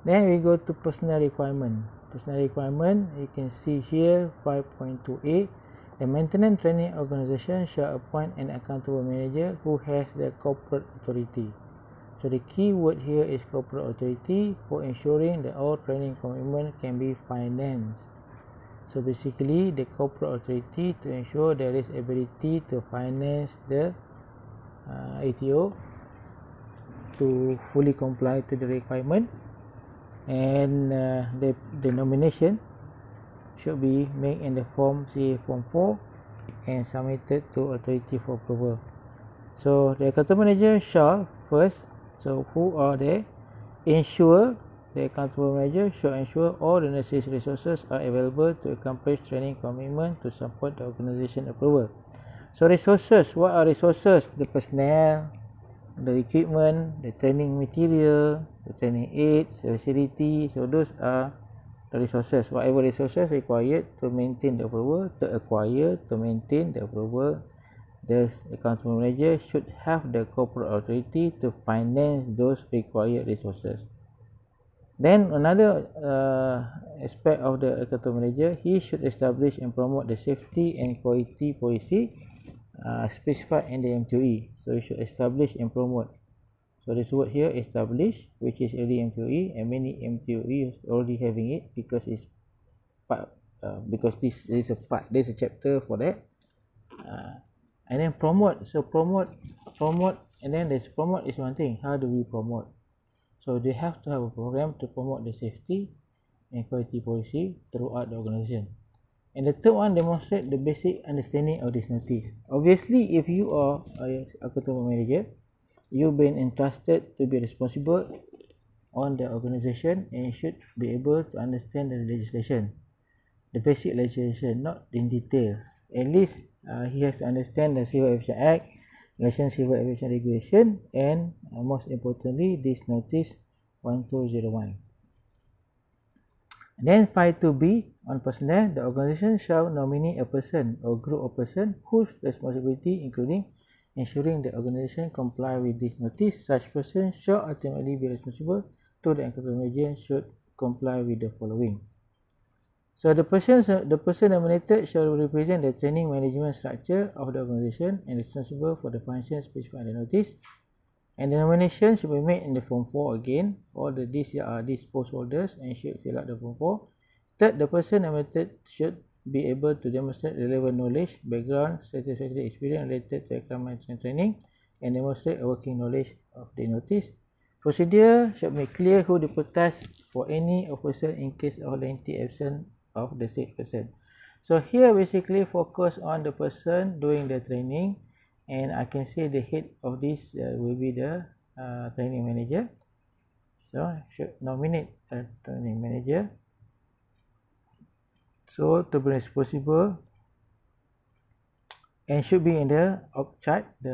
Then we go to personal requirement. Personal requirement, you can see here 5.2a. The maintenance training organization shall appoint an accountable manager who has the corporate authority. So the key word here is corporate authority for ensuring that all training commitment can be financed. So basically the corporate authority to ensure there is ability to finance the ATO to fully comply to the requirement, and the nomination should be made in the form Form 4 and submitted to authority for approval. So the accountable manager shall first, so who are they? Ensure, the accountable manager should ensure all the necessary resources are available to accomplish training commitment to support the organization approval. So resources, what are resources? The personnel, the equipment, the training material, the training aids, the facility. So those are the resources. Whatever resources required to maintain the approval, to acquire, to maintain the approval, the accountable manager should have the corporate authority to finance those required resources. Then another aspect of the accountable manager, he should establish and promote the safety and quality policy specified in the MTOE. So you should establish and promote. So this word here, establish, which is already MTOE, and many MTOE already having it because it's part. Because this is a part, there's a chapter for that. And then promote. So promote, and then there's promote is one thing. How do we promote? So they have to have a program to promote the safety and quality policy throughout the organization. And the third one, demonstrate the basic understanding of this notice. Obviously, if you are a accountable manager, you've been entrusted to be responsible on the organization and you should be able to understand the legislation, the basic legislation, not in detail. At least he has to understand the Civil Aviation Act, National Civil Aviation Regulation, and most importantly, this notice 1201. Then 5.2b on personnel, the organization shall nominate a person or group of person whose responsibility including ensuring the organization comply with this notice. Such person shall ultimately be responsible to the accountable manager should comply with the following. So the person nominated shall represent the training management structure of the organization and responsible for the functions specified in the notice. And the nomination should be made in the Form 4 again. All these post holders and should fill out the Form 4. Third, the person nominated should be able to demonstrate relevant knowledge, background, satisfactory experience related to requirements and training, and demonstrate a working knowledge of the notice. Procedure should make clear who deputize for any of person in case of lengthy absence of the said person. So here basically focus on the person doing the training, and I can say the head of this will be the training manager. So should nominate a training manager. So to be responsible and should be in the org chart, the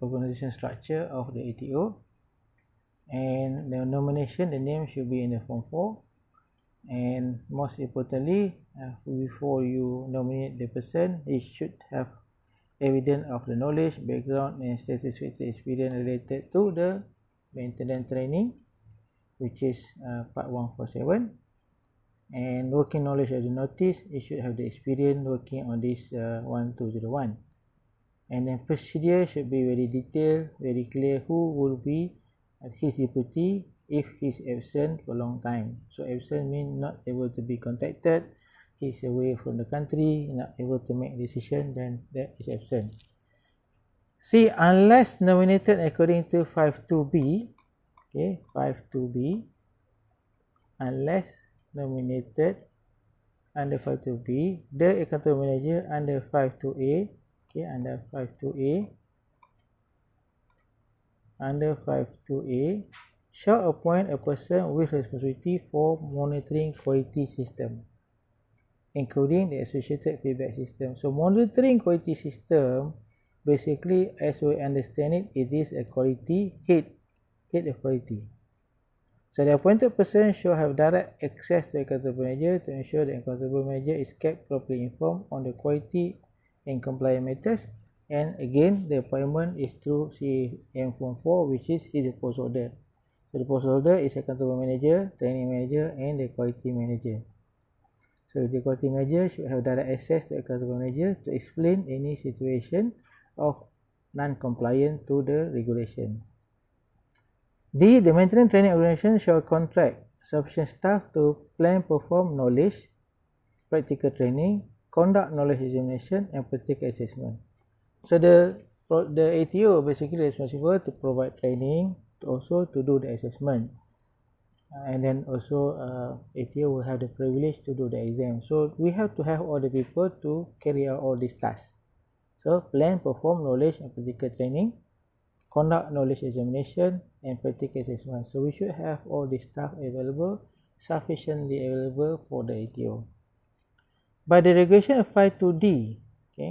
organization structure of the ATO. And the nomination, the name should be in the Form 4. And most importantly, before you nominate the person, they should have evidence of the knowledge, background, and satisfactory experience related to the maintenance training, which is part 147. And working knowledge of the notice, it should have the experience working on this 1201. And then procedure should be very detailed, very clear who will be his deputy if he's absent for a long time. So absent means not able to be contacted, he's away from the country, not able to make decision, then that is absent. See, unless nominated according to 5.2b, okay, 5.2b, unless nominated under 5.2b, the accountable manager under 5.2a, okay, under 5.2a, under 5.2a shall appoint a person with responsibility for monitoring quality system, including the associated feedback system. So monitoring quality system, basically as we understand it, it is a quality head of quality. So the appointed person shall have direct access to the accountable manager to ensure the accountable manager is kept properly informed on the quality and compliance matters. And again, the appointment is through CAM Form 4, which is his post order. So the post holder is accountable manager, training manager, and the quality manager. So the quality manager should have direct access to accountable manager to explain any situation of non-compliance to the regulation. D. The maintenance training organization shall contract sufficient staff to plan, perform knowledge, practical training, conduct knowledge examination, and practical assessment. So the ATO basically responsible to provide training, also to do the assessment, and then also ATO will have the privilege to do the exam. So we have to have all the people to carry out all these tasks. So plan, perform knowledge and practical training, conduct knowledge examination, and practical assessment. So we should have all this stuff available, sufficiently available for the ATO. By the regulation applied to D,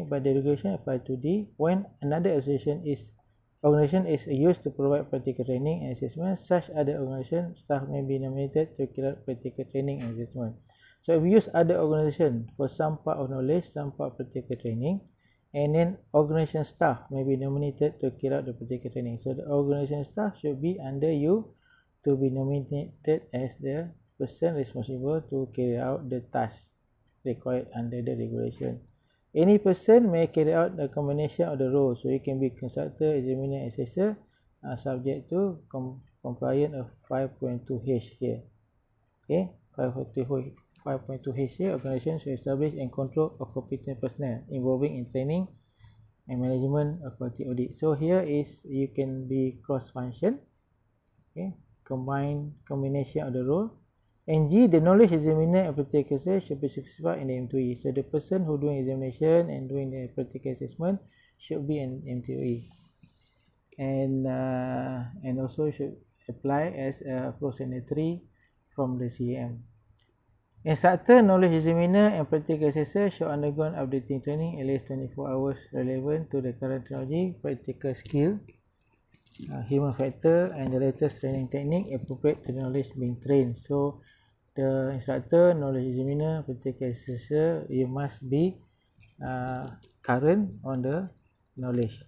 by the regulation applied to D, when another organization is used to provide practical training and assessment, such other organization staff may be nominated to carry out practical training and assessment. So if we use other organization for some part of knowledge, some part of practical training, and then organization staff may be nominated to carry out the practical training. So the organization staff should be under you to be nominated as the person responsible to carry out the task required under the regulation. Any person may carry out a combination of the roles, so it can be constructor, examiner, assessor, subject to compliance of 5.2H here. 5.2H here, organization should establish and control of competent personnel involving in training and management of quality audit. So here is you can be cross-function, combination of the role. And G, the knowledge examiner and practical assessor should be specified in the M2E. So the person who doing examination and doing the practical assessment should be an M2E. And also should apply as a pro-signatory from the CAM. Instructor, knowledge examiner and practical assessor should undergo updating training at least 24 hours relevant to the current technology, practical skill, human factor, and the latest training technique appropriate to the knowledge being trained. So the instructor, knowledge examiner, practical assessor, you must be current on the knowledge.